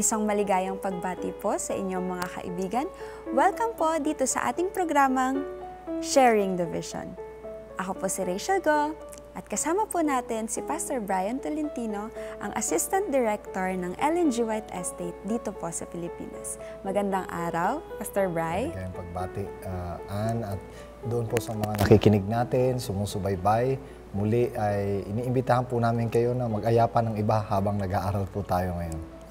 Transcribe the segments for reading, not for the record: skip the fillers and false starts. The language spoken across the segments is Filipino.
Isang maligayang pagbati po sa inyong mga kaibigan. Welcome po dito sa ating programang Sharing the Vision. Ako po si Rachel Go at kasama po natin si Pastor Brian Tolentino, ang Assistant Director ng Ellen G. White Estate dito po sa Pilipinas. Magandang araw, Pastor Brian. Maligayang pagbati, Ann, at doon po sa mga nakikinig natin, sumusubaybay. Muli ay iniimbitahan po namin kayo na mag-ayapan ng iba habang nag-aaral po tayo ngayon.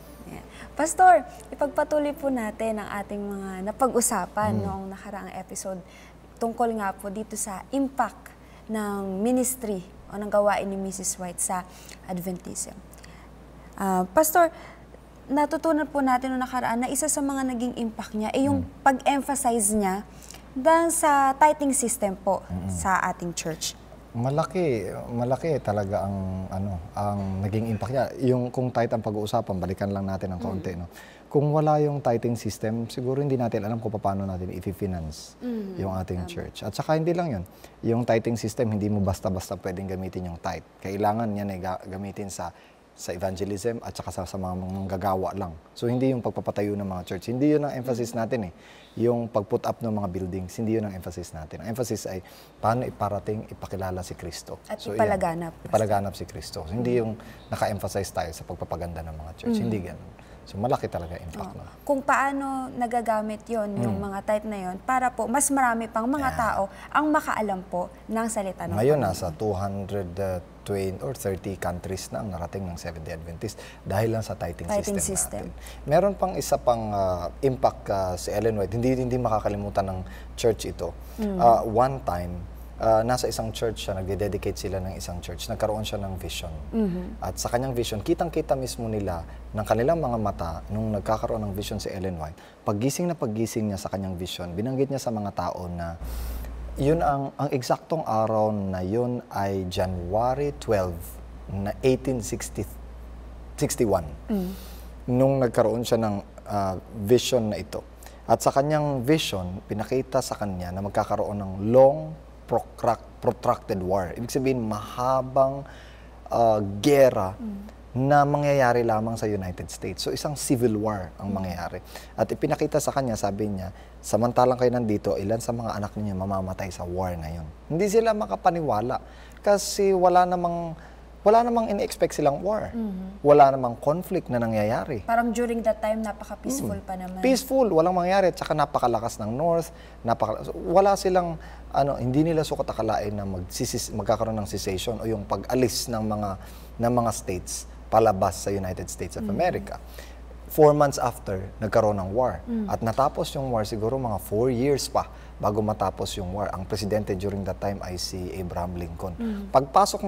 Pastor, ipagpatuloy po natin ang ating mga napag-usapan noong nakaraang episode tungkol nga po dito sa impact ng ministry o ng gawain ni Mrs. White sa Adventism. Pastor, natutunan po natin noong nakaraan na isa sa mga naging impact niya ay yung pag-emphasize niya dahil sa tithing system po sa ating church. Malaki talaga ang naging impact niya. Yung kung tithe ang pag-uusapan, balikan lang natin ng kaunti, no. Kung wala yung tithing system, siguro hindi natin alam kung paano natin i-finance yung ating church. At saka hindi lang yun. Yung tithing system, hindi mo basta-basta pwedeng gamitin yung tithe. Kailangan yan ay gamitin sa evangelism at saka sa mga manggagawa lang. So hindi yung pagpapatayo ng mga church. Hindi yun ang emphasis natin eh. Yung pag-put up ng mga buildings, hindi yun ang emphasis natin. Ang emphasis ay paano iparating, ipakilala si Kristo. At so, ipalaganap. Ipalaganap si Kristo. So, hindi yung naka-emphasize tayo sa pagpapaganda ng mga church. Hindi ganun. So malaki talaga impact na. Kung paano nagagamit yon yung mga tithe na yon para po mas marami pang mga tao ang makaalam po ng salita ng Ngayon, Panginoon. nasa 220 or 30 countries na ang narating ng Seventh-day Adventist dahil lang sa tithing system natin. Meron pang isa pang impact si Ellen White. Hindi makakalimutan ng church ito. One time, nasa isang church siya, nagde-dedicate sila ng isang church. Nagkaroon siya ng vision. At sa kanyang vision, kitang-kita mismo nila ng kanilang mga mata nung nagkakaroon ng vision si Ellen White. Paggising niya sa kanyang vision, binanggit niya sa mga tao na yun ang eksaktong araw na yun ay January 12 na 1861. Nung nagkaroon siya ng vision na ito. At sa kanyang vision, pinakita sa kanya na magkakaroon ng long protracted war. Ibig sabihin, mahabang gera na mangyayari lamang sa United States. So, isang civil war ang mangyayari. At ipinakita sa kanya, sabi niya, samantalang kayo nandito, ilan sa mga anak niyo mamamatay sa war na yun. Hindi sila makapaniwala kasi wala namang ini-expect silang war. Wala namang conflict na nangyayari. Parang during that time, napaka-peaceful pa naman. Peaceful, walang mangyayari. At saka napakalakas ng North. Wala silang, hindi nila sukat akalain na magkakaroon ng cessation o yung pag-alis ng mga states palabas sa United States of America. 4 months after, nagkaroon ng war. At natapos yung war, siguro mga 4 years pa bago matapos yung war. Ang presidente during that time ay si Abraham Lincoln. Pagpasok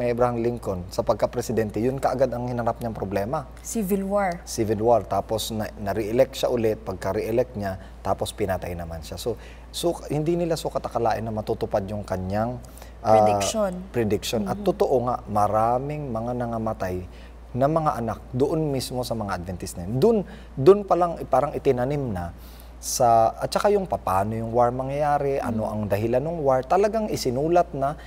ni Abraham Lincoln sa pagka-presidente, yun kaagad ang hinarap niyang problema. Civil war. Civil war. Tapos na-re-elect siya ulit. Pagka-re-elect niya, tapos pinatay naman siya. So hindi nila sukat akalain na matutupad yung kanyang prediction. At totoo nga, maraming mga nangamatay na mga anak doon mismo sa mga Adventist na yun. Doon pa lang parang itinanim na at saka yung paano yung war mangyayari, ano ang dahilan ng war, talagang isinulat na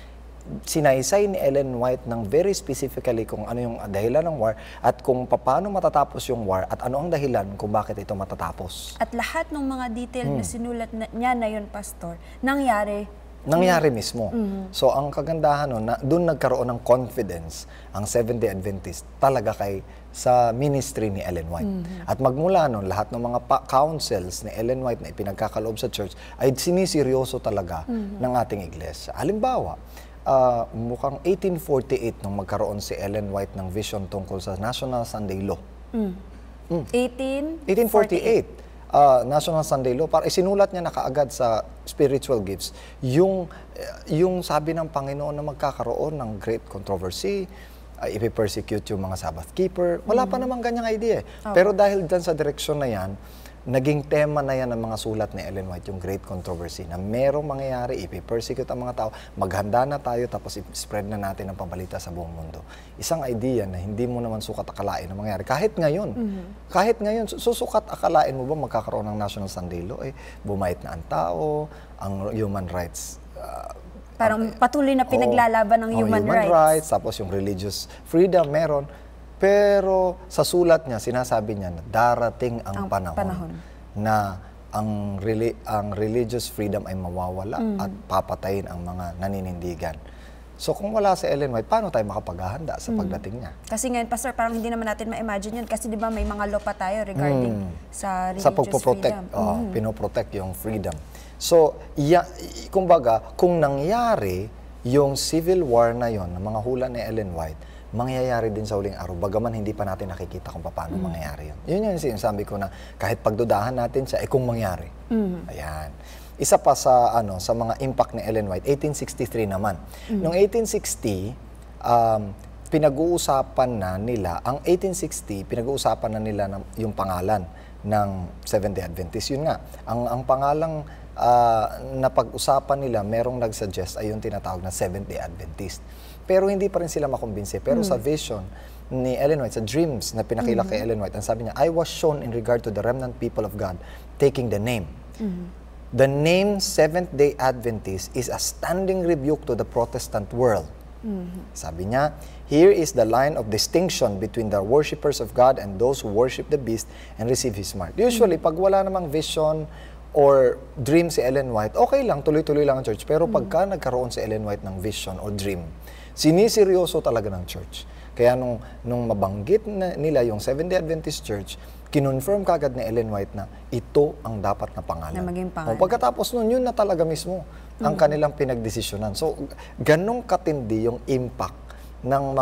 sinaysay ni Ellen White ng very specifically kung ano yung dahilan ng war at kung paano matatapos yung war at ano ang dahilan kung bakit ito matatapos. At lahat ng mga detail na sinulat niya na yun, Pastor, nangyari mismo. So, ang kagandahan nun, doon nagkaroon ng confidence ang Seventh-day Adventist talaga sa ministry ni Ellen White. At magmula nun, lahat ng mga councils ni Ellen White na ipinagkakaloob sa church ay siniseryoso talaga ng ating iglesia. Halimbawa, mukhang 1848 nung magkaroon si Ellen White ng vision tungkol sa National Sunday Law. 1848. National Sunday Law, para isinulat niya na kaagad sa spiritual gifts, yung sabi ng Panginoon na magkakaroon ng great controversy, ipipersecute yung mga Sabbath keeper. Wala pa namang ganyang idea. Pero dahil dyan sa direksyon na yan, naging tema na yan ng mga sulat ni Ellen White, yung great controversy, na merong mangyayari, ipipersecute ang mga tao, maghanda na tayo, tapos i-spread na natin ang pabalita sa buong mundo. Isang idea na hindi mo naman sukat akalain na mangyayari. Kahit ngayon, susukat akalain mo ba magkakaroon ng National Sunday Law? Bumait na ang tao, ang human rights. Parang patuloy na pinaglalaban ng human rights. Tapos yung religious freedom, meron. Pero sa sulat niya, sinasabi niya na darating ang Ang panahon, panahon. na ang religious freedom ay mawawala at papatayin ang mga naninindigan. So kung wala si Ellen White, paano tayo makapaghahanda sa pagdating niya? Kasi ngayon, Pastor, parang hindi naman natin ma-imagine yun. Kasi di ba may mga law pa tayo regarding sa religious Sa pagpoprotect, freedom. pinoprotect yung freedom. So, kumbaga, kung nangyari yung civil war na yon, ng mga hula ni Ellen White, mangyayari din sa huling araw, bagaman hindi pa natin nakikita kung paano mangyayari yun. Yun yung sinasabi ko na kahit pagdudahan natin siya, kung mangyari. Ayan. Isa pa sa mga impact ni Ellen White, 1863 naman. Noong 1860, pinag-uusapan na nila, ang 1860, pinag-uusapan na nila yung pangalan ng Seventh-day Adventist. Yun nga, ang pangalang napag-usapan nila, merong nag-suggest ay yung tinatawag na Seventh-day Adventist. Pero hindi pa rin sila makumbinsi. Pero sa vision ni Ellen White, sa dreams na pinakita kay Ellen White, ang sabi niya, I was shown in regard to the remnant people of God taking the name. The name Seventh-day Adventist is a standing rebuke to the Protestant world. Sabi niya, here is the line of distinction between the worshippers of God and those who worship the beast and receive His mark. Usually, pag wala namang vision or dream si Ellen White, okay lang, tuloy-tuloy lang ang church. Pero pagka nagkaroon si Ellen White ng vision or dream, siniseryoso talaga ng church. Kaya nung mabanggit nila yung Seventh-day Adventist Church, kinonfirm kagad ni Ellen White na ito ang dapat na pangalan. Na maging pangalan. Pagkatapos nun, yun na talaga mismo ang kanilang pinagdesisyonan. So, ganong katindi yung impact ng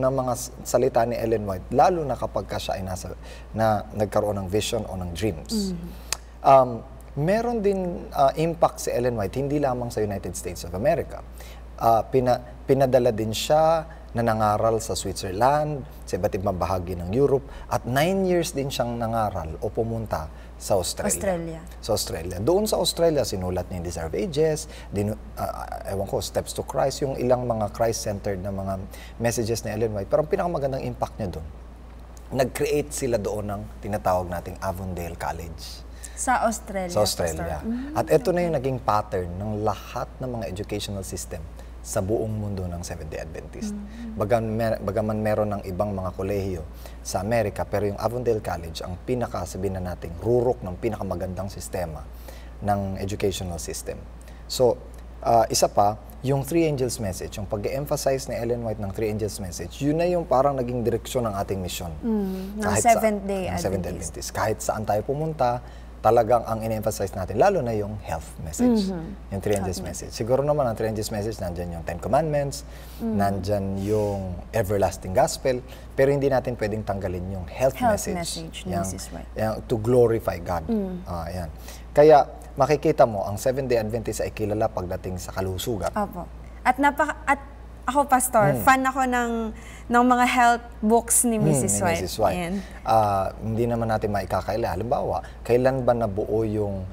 mga salita ni Ellen White, lalo na kapag siya ay nagkaroon ng vision o ng dreams. Meron din impact si Ellen White, hindi lamang sa United States of America. Pinadala din siya na nangaral sa Switzerland, sa iba't ibang bahagi ng Europe, at 9 years din siyang nangaral o pumunta sa Australia. Sa Australia. Doon sa Australia, sinulat niya yung Desire of Ages, Steps to Christ, yung ilang mga Christ-centered na mga messages ni Ellen White. Pero ang pinakamagandang impact niya doon, nag-create sila doon ng tinatawag nating Avondale College. Sa Australia. Sa Australia. At ito na yung naging pattern ng lahat ng mga educational system sa buong mundo ng Seventh-day Adventist. Bagaman meron ng ibang mga kolehiyo sa Amerika, pero yung Avondale College, ang sabihin na nating rurok ng pinakamagandang sistema ng educational system. So, isa pa, yung Three Angels Message, yung pag-emphasize ni Ellen White ng Three Angels Message, yun na yung parang naging direksyon ng ating mission. Ng Seventh-day Adventist. Kahit saan tayo pumunta, talagang ang in-emphasize natin, lalo na yung health message, yung Three Angels Message. Siguro naman ang Three Angels Message, nandyan yung Ten Commandments, nandyan yung Everlasting Gospel, pero hindi natin pwedeng tanggalin yung health message yung to glorify God. Yan. Kaya makikita mo, ang Seventh-day Adventist ay kilala pagdating sa kalusugan. Opo. At ako, Pastor, fan ako ng mga health books ni Mrs. White. Mrs. White. Hindi naman natin maikakaila. Halimbawa, kailan ba nabuo yung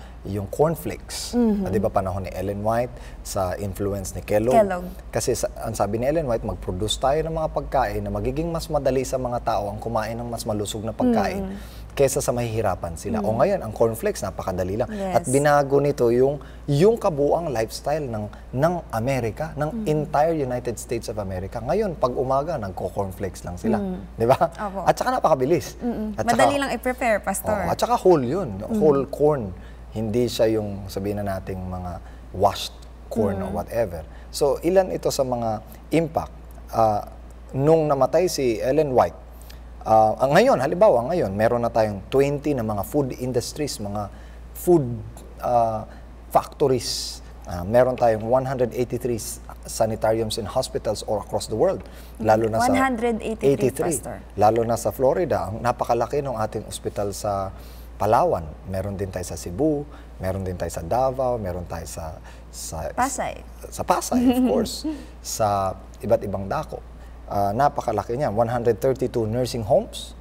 cornflakes? Di ba panahon ni Ellen White sa influence ni Kellogg? Kasi ang sabi ni Ellen White, mag-produce tayo ng mga pagkain na magiging mas madali sa mga tao ang kumain ng mas malusog na pagkain kesa sa mahihirapan sila. O ngayon, ang cornflakes, napakadali lang. Yes. At binago nito yung kabuang lifestyle ng Amerika, ng entire United States of America. Ngayon, pag umaga, nagko-cornflakes lang sila. Di ba? At saka napakabilis. At madali lang i-prepare, Pastor. At saka whole yun. Whole corn. Hindi siya yung sabihin na nating mga washed corn or whatever. So, ilan ito sa mga impact. Nung namatay si Ellen White, ngayon, halimbawa, meron na tayong 20 na mga food industries, mga food factories. Meron tayong 183 sanitariums in hospitals all across the world. Lalo na 183, Pastor. Lalo na sa Florida. Ang napakalaki ng ating ospital sa Palawan. Meron din tayo sa Cebu, meron din tayo sa Davao, meron tayo sa Pasay. Sa Pasay, of course. Sa iba't ibang dako. Napakalaki niya. 132 nursing homes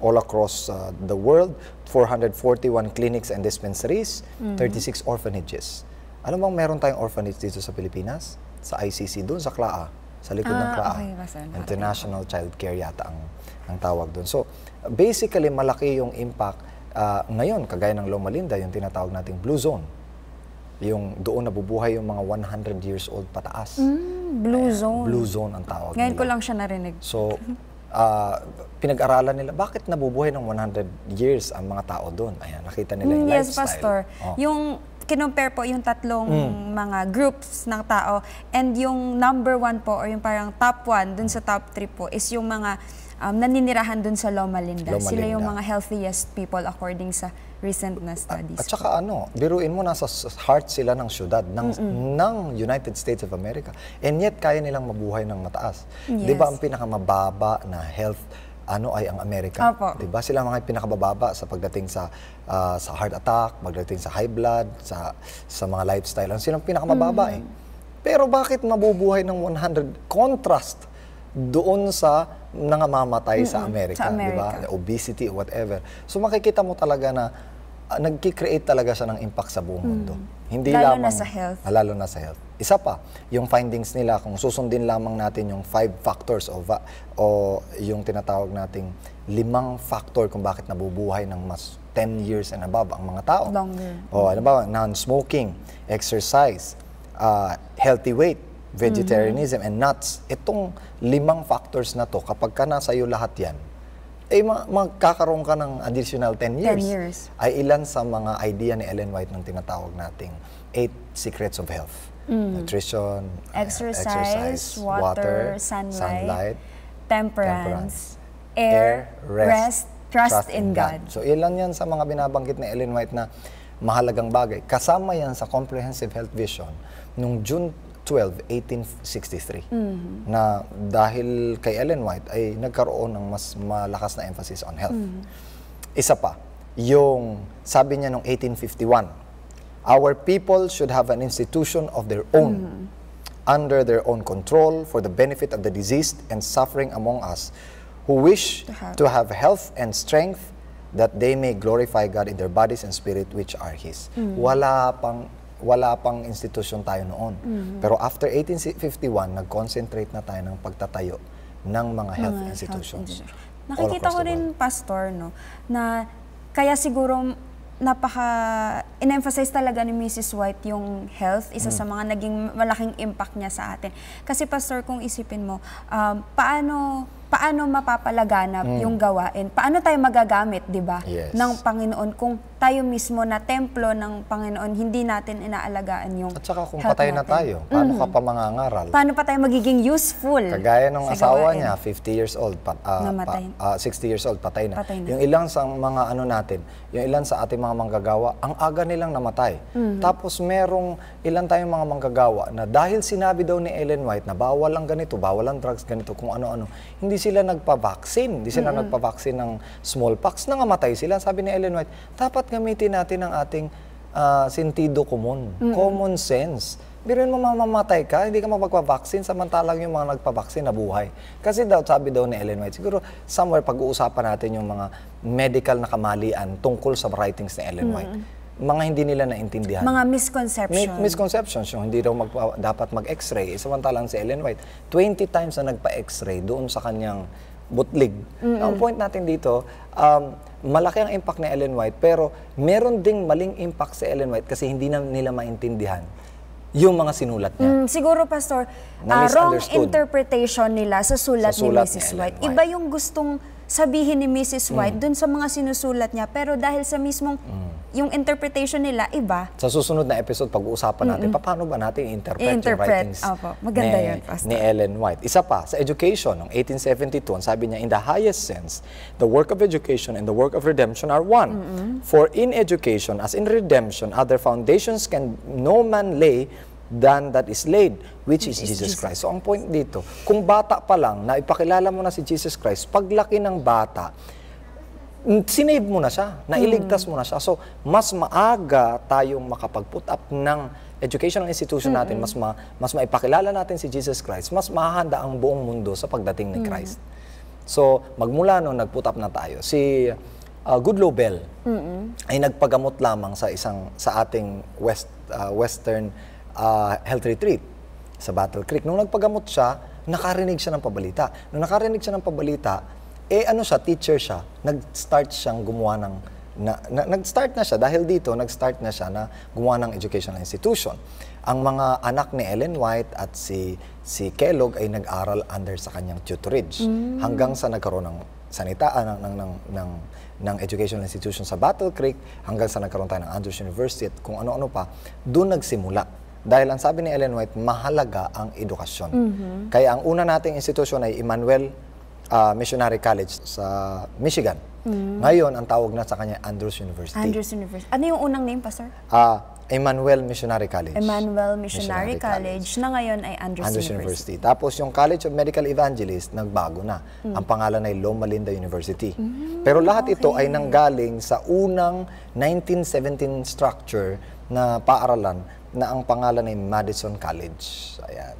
all across the world, 441 clinics and dispensaries, 36 orphanages. Alam bang meron tayong orphanage dito sa Pilipinas? Sa ICC, doon sa CLAA, sa likod ng CLAA. Okay, International Child Care yata ang tawag doon. So, basically, malaki yung impact. Ngayon, kagaya ng Loma Linda, yung tinatawag nating Blue Zone. Yung doon nabubuhay yung mga 100 years old pataas. Blue Zone. Blue Zone ang tawag Ngayon nila. ko lang siya narinig. So, pinag-aralan nila, bakit nabubuhay ng 100 years ang mga tao doon? Ayan, nakita nila yung Yes, lifestyle. Pastor. Yung kinompare po yung tatlong mga groups ng tao, and yung number 1 po, or yung parang top 1 dun sa top 3 po, is yung mga naninirahan dun sa Loma Linda. Loma Sila yung Linda. mga healthiest people according sa recent na studies. At saka biruin mo, nasa heart sila ng syudad, ng United States of America. And yet, kaya nilang mabuhay ng mataas. Di ba Yes. ang pinakamababa na health ay ang Amerika? Opo. Di ba? Sila mga pinakabababa sa pagdating sa heart attack, pagdating sa high blood, sa mga lifestyle. Ang silang pinakamababa eh. Pero bakit mabubuhay ng 100? Contrast doon sa nangamamatay sa Amerika, sa di ba? America. Obesity, whatever. So makikita mo talaga na nagki-create talaga siya ng impact sa buong mundo. Hindi Lalo lamang, na sa health. Lalo na sa health. Isa pa, yung findings nila, kung susundin lamang natin yung 5 factors o yung tinatawag nating 5 factor kung bakit nabubuhay ng mas 10 years and above ang mga tao. Longer. O, ano ba? Non-smoking, exercise, healthy weight, vegetarianism, and nuts. Itong 5 factors na to, kapag ka nasa iyo lahat yan, magkakaroon ka ng additional 10 years. 10 years. Ay ilan sa mga idea ni Ellen White ng tinatawag nating 8 secrets of health. Nutrition, Exercise, water, sunlight, temperance, air, rest, trust in God. So ilan yan sa mga binabanggit ni Ellen White na mahalagang bagay. Kasama yan sa Comprehensive Health Vision nung June 12, 1863. Na dahil kay Ellen White ay nagkaroon ng mas malakas na emphasis on health. Isa pa, yung sabi niya nung 1851, our people should have an institution of their own, under their own control, for the benefit of the diseased and suffering among us, who wish to have health and strength, that they may glorify God in their bodies and spirit, which are His. Wala pang institusyon tayo noon. Pero after 1851, nag-concentrate na tayo ng pagtatayo ng mga health institutions. Nakikita ko rin, Pastor, no, na kaya siguro in-emphasize talaga ni Mrs. White yung health, isa sa mga naging malaking impact niya sa atin. Kasi, Pastor, kung isipin mo, paano mapapalaganap yung gawain? Paano tayo magagamit, di ba, Yes. ng Panginoon kung tayo mismo na templo ng Panginoon, hindi natin inaalagaan yung At saka kung health patay na natin? tayo, paano ka pa mangangaral? Paano pa tayo magiging useful? Kagaya ng sa asawa gawain? niya, 50 years old, Namatay. 60 years old, patay na. Patay na. Yung ilang sa mga yung ilan sa ating mga manggagawa, ang aga nilang namatay. Tapos merong ilan tayong mga manggagawa na dahil sinabi daw ni Ellen White na bawal ang ganito, bawal ang drugs, ganito, kung ano-ano, hindi sila nagpa-vaccine. Hindi sila nagpa-vaccine ng smallpox. Nangamatay sila. Sabi ni Ellen White, dapat gamitin natin ang ating sentido común, common sense. Biruin mo mamamatay ka, hindi ka magpa-vaccine, samantalang yung mga nagpa-vaccine na buhay. Kasi sabi daw ni Ellen White, siguro somewhere pag-uusapan natin yung mga medical na kamalian tungkol sa writings ni Ellen White. Mga hindi nila naintindihan. Mga misconception. Misconceptions, yung hindi daw dapat mag-x-ray. Samantalang si Ellen White, 20 times na nagpa-x-ray doon sa kanyang butlig. Ang point natin dito, malaki ang impact ni Ellen White, pero meron ding maling impact si Ellen White kasi hindi na nila maintindihan yung mga sinulat niya. Siguro, Pastor, Na wrong misunderstood. interpretation nila sa sulat, Sa sulat ni Mrs. ni Ellen White. White. Iba yung gustong sabihin ni Mrs. White dun sa mga sinusulat niya, pero dahil sa mismong yung interpretation nila, iba. Sa susunod na episode, pag-uusapan natin, paano ba natin i-interpret yung I-interpret. writings Opo. Maganda yun, Pastor. ni Ellen White. Isa pa, sa education, noong 1872, ang sabi niya, in the highest sense, the work of education and the work of redemption are one. For in education, as in redemption, other foundations can no man lay than that is laid, which is Jesus Christ. So ang point dito, kung bata pa lang, na ipakilala mo na si Jesus Christ, paglaki ng bata, sinave mo na siya, nailigtas mo na siya. So, mas maaga tayong makapag-put up ng educational institution natin, mas maipakilala natin si Jesus Christ, mas mahahanda ang buong mundo sa pagdating ni Christ. So, magmula noon, nag-put up na tayo. Si Goodlow Bell ay nagpagamot lamang sa ating Western health retreat sa Battle Creek. Nung nagpagamot siya, nakarinig siya ng pabalita. Nung nakarinig siya ng pabalita, teacher siya, nag-start siyang gumawa nag-start na siya, dahil dito, nag-start na siya na gumawa ng educational institution. Ang mga anak ni Ellen White at si Kellogg ay nag-aral under sa kanyang tutorage hanggang sa nagkaroon ng ng educational institution sa Battle Creek, hanggang sa nagkaroon tayo ng Andrews University at kung ano-ano pa, doon nagsimula. Dahil ang sabi ni Ellen White, mahalaga ang edukasyon. Kaya ang una nating institusyon ay Emmanuel Missionary College sa Michigan. Ngayon, ang tawag na sa kanya Andrews University. Andrews University. Ano yung unang name, Pastor? Emmanuel Missionary College. Emmanuel Missionary College, na ngayon ay Andrews University. Tapos yung College of Medical Evangelists, nagbago na. Ang pangalan ay Loma Linda University. Pero lahat ito ay nanggaling sa unang 1917 structure na paaralan na ang pangalan ay Madison College. Ayan.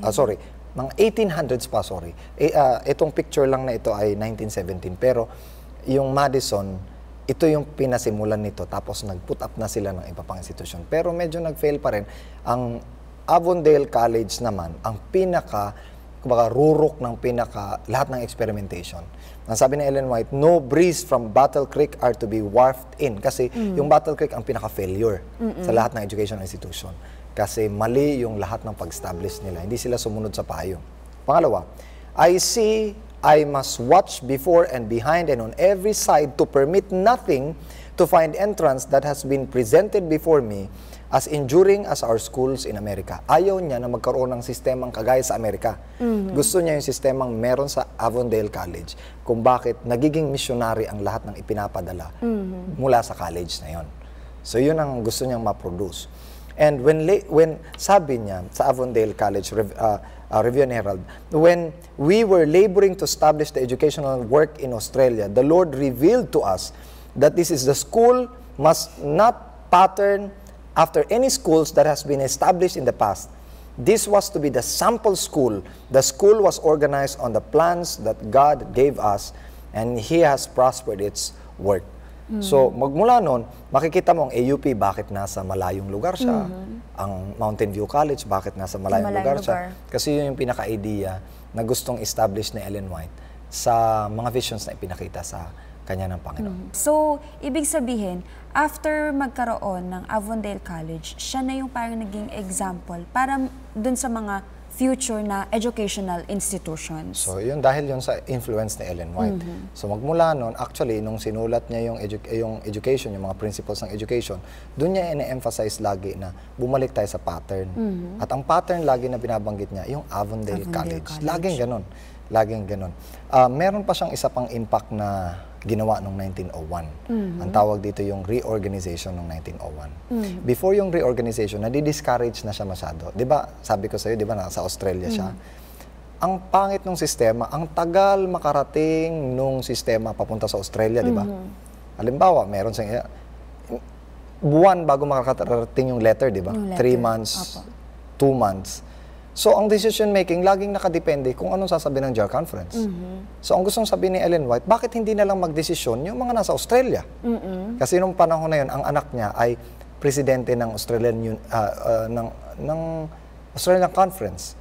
Sorry, mga 1800s pa, sorry. Itong picture lang na ito ay 1917. Pero yung Madison, ito yung pinasimulan nito, tapos nag-put up na sila ng iba pang institusyon. Pero medyo nag-fail pa rin. Ang Avondale College naman, ang rurok ng lahat ng experimentation. Ang sabi ni Ellen White, no breeze from Battle Creek are to be wafted in. Kasi yung Battle Creek ang pinaka-failure sa lahat ng educational institution. Kasi mali yung lahat ng pag-establish nila. Hindi sila sumunod sa payo. Pangalawa, I must watch before and behind and on every side to permit nothing to find entrance that has been presented before me as enduring as our schools in America. Ayaw niya na magkaroon ng sistemang kagaya sa Amerika. Gusto niya yung sistemang meron sa Avondale College, kung bakit nagiging missionary ang lahat ng ipinapadala mula sa college na yon. So yun ang gusto niyang ma-produce. And when sabi niya sa Avondale College, Review and Herald, when we were laboring to establish the educational work in Australia, the Lord revealed to us that this is the school must not pattern after any schools that has been established in the past. This was to be the sample school. The school was organized on the plans that God gave us, and He has prospered its work. So, magmula nun, makikita mo ang AUP, bakit nasa malayong lugar siya. Ang Mountain View College, bakit nasa malayong lugar siya. Kasi yun yung pinaka-idea na gustong establish ni Ellen White sa mga visions na ipinakita sa kanya ng Panginoon. So, ibig sabihin, after magkaroon ng Avondale College, siya na yung parang naging example para dun sa mga future na educational institutions. So, yun dahil yun sa influence ni Ellen White. So, magmula nun, actually, nung sinulat niya yung education, yung mga principles ng education, doon niya ine-emphasize lagi na bumalik tayo sa pattern. At ang pattern lagi na binabanggit niya, yung Avondale College. Laging ganun. Laging ganun. Meron pa siyang isa pang impact na ginawa noong 1901. Ang tawag dito yung reorganization ng 1901. Before yung reorganization, nadi-discourage na siya masyado. 'Di ba? Sabi ko sa iyo, 'di ba, nasa Australia siya. Ang pangit ng sistema, ang tagal makarating nung sistema papunta sa Australia, 'di ba? Halimbawa, meron siyang buwan bago makarating yung letter, 'di ba? 3 months, 2 months. So, ang decision making, laging nakadepende kung anong sasabihin ng JAR Conference. So, ang gustong sabihin ni Ellen White, bakit hindi na lang magdesisyon yung mga nasa Australia? Kasi nung panahon na yun, ang anak niya ay presidente ng ng Australian Conference.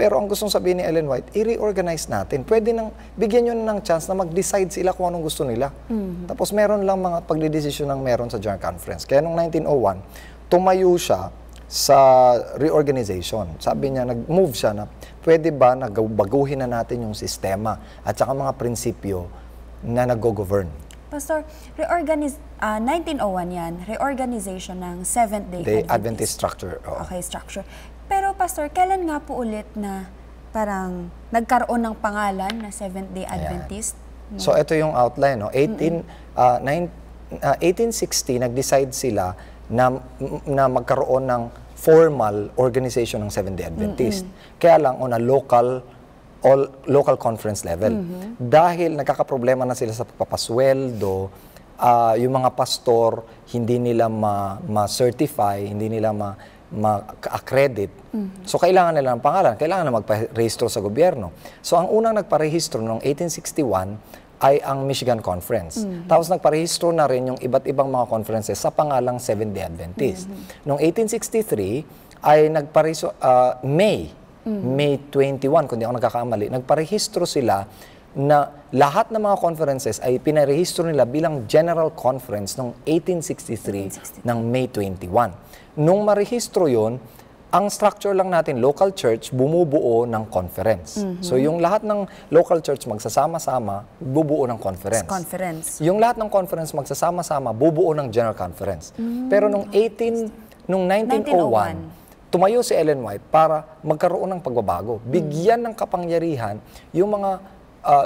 Pero ang gustong sabihin ni Ellen White, i-reorganize natin. Pwede nang, bigyan nyo ng chance na mag-decide sila kung anong gusto nila. Tapos meron lang mga pagdidesisyon ng meron sa JAR Conference. Kaya nung 1901, tumayo siya sa reorganization. Sabi niya, nag-move siya na pwede ba baguhin na natin yung sistema at saka mga prinsipyo na nag-govern. Pastor, 1901 yan, reorganization ng Seventh-day Adventist structure. Okay, structure. Pero Pastor, kailan nga po ulit na parang nagkaroon ng pangalan na Seventh-day Adventist? So ito yung outline, no? 1860, nag-decide sila na magkaroon ng formal organization ng Seventh-day Adventist. Kaya lang on a local conference level. Dahil nagkakaproblema na sila sa pagpapasweldo, yung mga pastor, hindi nila ma-certify, hindi nila ma-accredit. So, kailangan nila ng pangalan. Kailangan na magparehistro sa gobyerno. So, ang unang nagparehistro noong 1861 ay ang Michigan Conference. Tapos nagparehistro na rin yung iba't ibang mga conferences sa pangalang Seventh-day Adventist. Noong 1863 ay May 21, kung di ako nagkakamali, nagparehistro sila na lahat ng mga conferences ay pinarehistro nila bilang General Conference noong 1863 ng May 21. Nung marehistro yon, ang structure lang natin, local church, bumubuo ng conference. So yung lahat ng local church magsasama-sama, bubuo ng conference. Yung lahat ng conference magsasama-sama, bubuo ng General Conference. Pero nung 1901, tumayo si Ellen White para magkaroon ng pagbabago. Bigyan ng kapangyarihan yung mga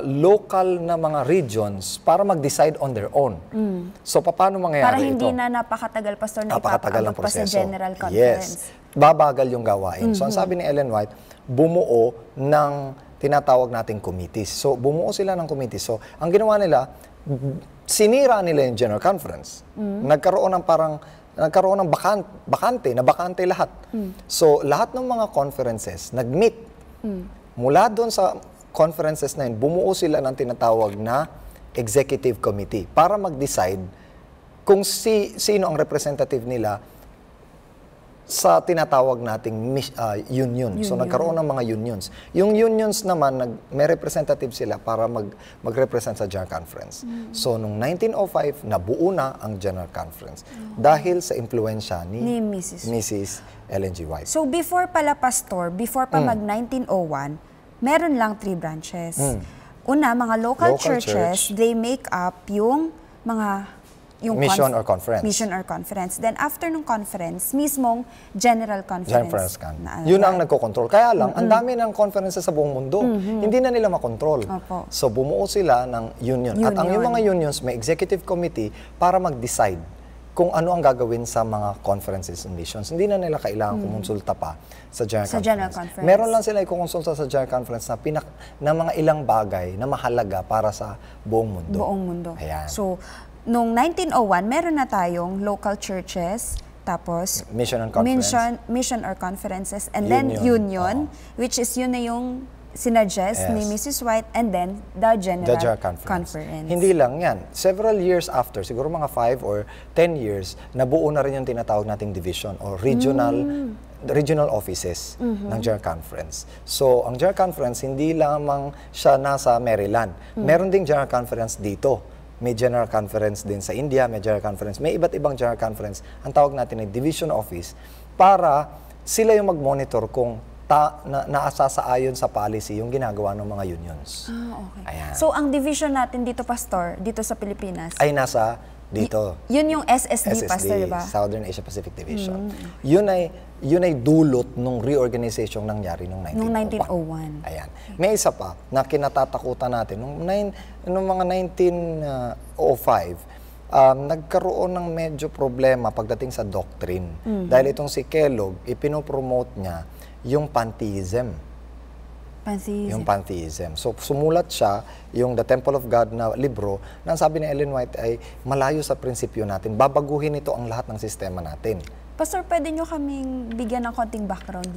local na mga regions para mag-decide on their own. So, paano mangyayari ito? Para hindi na napakatagal, Pastor, na napakatagal ng ipapaabot pa sa proseso. General Conference. Yes. Babagal yung gawain. So, ang sabi ni Ellen White, bumuo ng tinatawag nating committees. So, bumuo sila ng committees. So, ang ginawa nila, sinira nila yung General Conference. Nagkaroon ng bakante lahat. So, lahat ng mga conferences, nag-meet. Mula doon sa conferences na yun, bumuo sila ng tinatawag na executive committee para mag-decide kung sino ang representative nila sa tinatawag nating union. So, nagkaroon ng mga unions. Yung unions naman, may representative sila para mag-represent sa General Conference. So, noong 1905, nabuo na ang General Conference dahil sa impluensya ni Mrs. Ellen G. White. So, before pala, Pastor, before pa mag-1901, meron lang 3 branches. Una, mga local churches, they make up yung mission or conference. Mission or conference. Then after nung conference, mismong General Conference. Yun ang nagko-control. Kaya lang, ang dami ng conferences sa buong mundo. Hindi na nila makontrol. So bumuo sila ng union. At ang yung mga unions, may executive committee para mag-decide kung ano ang gagawin sa mga conferences and missions. Hindi na nila kailangan kumonsulta pa sa General Conference. Meron lang sila ikukonsulta sa General Conference na mga ilang bagay na mahalaga para sa buong mundo. Ayan. So, noong 1901, meron na tayong local churches, tapos mission and conference. Mission or conferences, and then union, which is yun na yung sinuggest ni Mrs. White, and then the General Conference. Hindi lang yan. Several years after, siguro mga 5 or 10 years, nabuo na rin yung tinatawag nating division or regional offices ng General Conference. So, ang General Conference, hindi lamang siya nasa Maryland. Meron ding General Conference dito. May General Conference din sa India, may General Conference, may iba't ibang General Conference. Ang tawag natin ay Division Office para sila yung mag-monitor kung naasasaayon sa policy yung ginagawa ng mga unions. Okay. Ayan. So, ang division natin dito, Pastor, dito sa Pilipinas, ay nasa dito. Yun yung SSD, Pastor, diba? Southern Asia Pacific Division. Yun ay dulot nung reorganization nangyari noong 1901. Ayan. May isa pa na kinatatakutan natin. Noong mga 1905, nagkaroon ng medyo problema pagdating sa doctrine. Dahil itong si Kellogg, ipinopromote niya yung pantheism. Yung pantheism. So, sumulat siya, yung The Temple of God na libro, na sabi ni Ellen White ay malayo sa prinsipyo natin. Babaguhin ito ang lahat ng sistema natin. Pastor, pwede nyo kaming bigyan ng konting background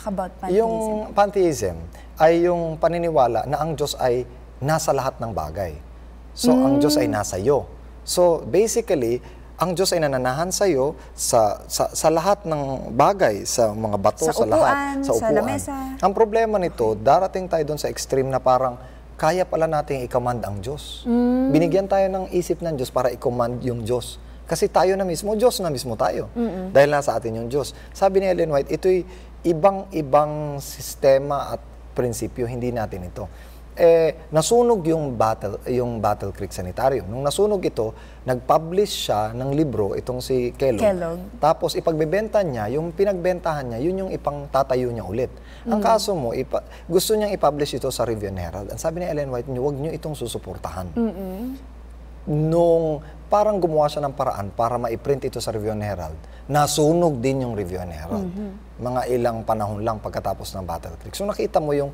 about pantheism? Yung pantheism ay yung paniniwala na ang Diyos ay nasa lahat ng bagay. So, ang Diyos ay nasa iyo. So, basically, ang Diyos ay nananahan sa iyo sa lahat ng bagay, sa mga bato, sa lahat, sa upuan. Lamesa. Ang problema nito, darating tayo doon sa extreme na parang kaya pala nating i-command ang Diyos. Binigyan tayo ng isip ng Diyos para i-command yung Diyos. Kasi tayo na mismo, Diyos na mismo tayo. Dahil nasa atin yung Diyos. Sabi ni Ellen White, ito'y ibang sistema at prinsipyo, hindi natin ito. Nasunog yung Battle Creek Sanitarium. Nung nasunog ito, nag-publish siya ng libro, itong si Kellogg. Tapos ipagbebenta niya, yung pinagbentahan niya, yun yung ipangtatayo niya ulit. Ang kaso mo, gusto niyang i-publish ito sa Review and Herald. Ang sabi ni Ellen White, huwag niyo itong susuportahan. Nung parang gumawa siya ng paraan para ma-print ito sa Review and Herald, nasunog din yung Review and Herald. Mga ilang panahon lang pagkatapos ng Battle Creek. So nakita mo yung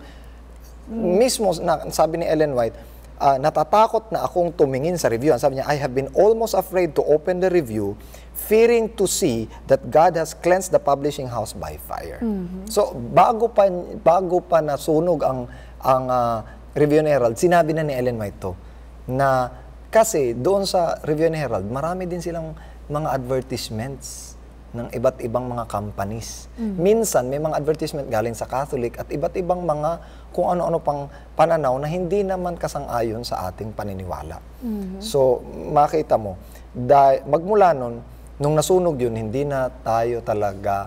mismo, sabi ni Ellen White, natatakot na akong tumingin sa review. Sabi niya, I have been almost afraid to open the review, fearing to see that God has cleansed the publishing house by fire. So, bago pa nasunog ang Review and Herald, sinabi na ni Ellen White to, na kasi doon sa Review and Herald, marami din silang mga advertisements ng iba't ibang mga companies. Minsan, may mga advertisement galing sa Catholic at iba't ibang mga kung ano-ano pang pananaw na hindi naman kasang-ayon sa ating paniniwala. So, makita mo, magmula nun, nung nasunog yun, hindi na tayo talaga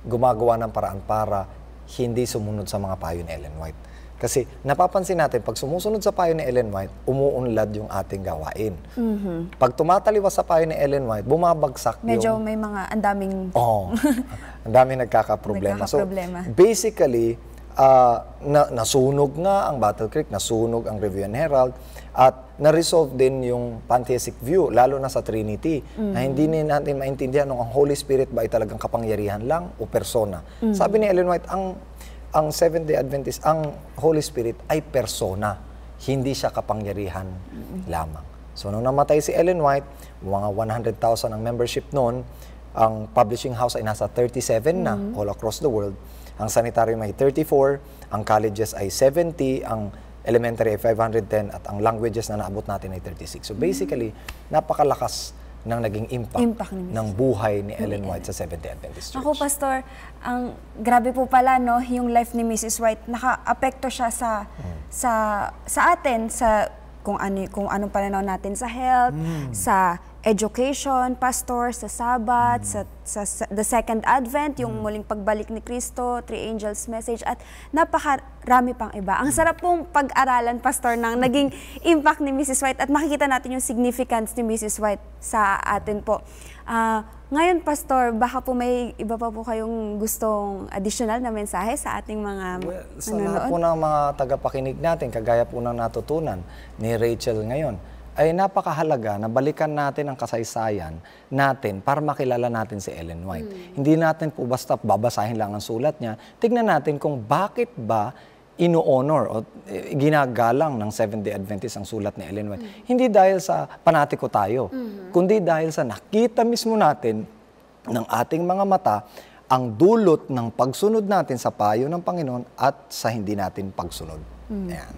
gumagawa ng paraan para hindi sumunod sa mga payo ni Ellen White. Kasi napapansin natin, pag sumusunod sa payo ni Ellen White, umuunlad yung ating gawain. Pag tumataliwas sa payo ni Ellen White, bumabagsak Medyo yung... may mga andaming... Oo. Ang daming nagkakaproblema. Nagkakaproblema. So, basically, nasunog nga ang Battle Creek, nasunog ang Review and Herald, at na-resolve din yung pantheistic view, lalo na sa Trinity, na hindi natin maintindihan kung ang Holy Spirit ba ay talagang kapangyarihan lang o persona. Sabi ni Ellen White, ang Seventh-day Adventist, ang Holy Spirit ay persona, hindi siya kapangyarihan lamang. So, nung namatay si Ellen White, mga 100,000 ang membership noon, ang publishing house ay nasa 37 na all across the world, ang sanitarium ay 34, ang colleges ay 70, ang elementary ay 510, at ang languages na naabot natin ay 36. So, basically, napakalakas ng naging impact ng buhay ni Ellen White sa Seventh-day Adventist Church. Ako, Pastor, ang grabe po pala, no, yung life ni Mrs. White, naka-apekto siya sa atin, sa kung anong pananaw natin sa health, sa education, Pastor, sa Sabbath, sa the Second Advent, yung muling pagbalik ni Kristo, Three Angels Message, at napakarami pang iba. Ang sarap pong pag-aralan, Pastor, ng naging impact ni Mrs. White, at makikita natin yung significance ni Mrs. White sa atin po. Ngayon, Pastor, baka po may iba pa po kayong gustong additional na mensahe sa ating mga Sa lahat po ng mga tagapakinig natin, kagaya po ng natutunan ni Rachel ngayon, ay napakahalaga na balikan natin ang kasaysayan natin para makilala natin si Ellen White. Hindi natin po basta babasahin lang ang sulat niya. Tignan natin kung bakit ba ino-honor o ginagalang ng Seventh-day Adventist ang sulat ni Ellen White. Hindi dahil sa panatiko tayo, kundi dahil sa nakita mismo natin ng ating mga mata ang dulot ng pagsunod natin sa payo ng Panginoon at sa hindi natin pagsunod. Ayan.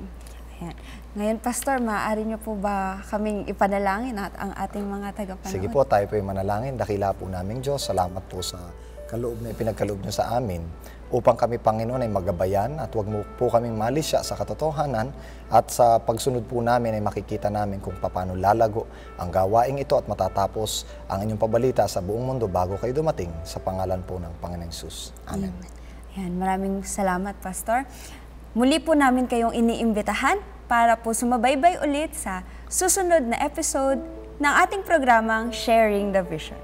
Ayan. Ngayon, Pastor, maaari niyo po ba kaming ipanalangin at ang ating mga tagapanood? Sige po, tayo po yung manalangin. Dakila po namin Diyos, salamat po sa kaloob na ipinagkaloob niyo sa amin upang kami, Panginoon, ay magabayan at huwag mo po kaming malisya sa katotohanan at sa pagsunod po namin ay makikita namin kung paano lalago ang gawaing ito at matatapos ang inyong pabalita sa buong mundo bago kayo dumating sa pangalan po ng Panginoong Hesus. Amen. Ayan, maraming salamat, Pastor. Muli po namin kayong iniimbitahan para po sumabaybay ulit sa susunod na episode ng ating programang Sharing the Vision.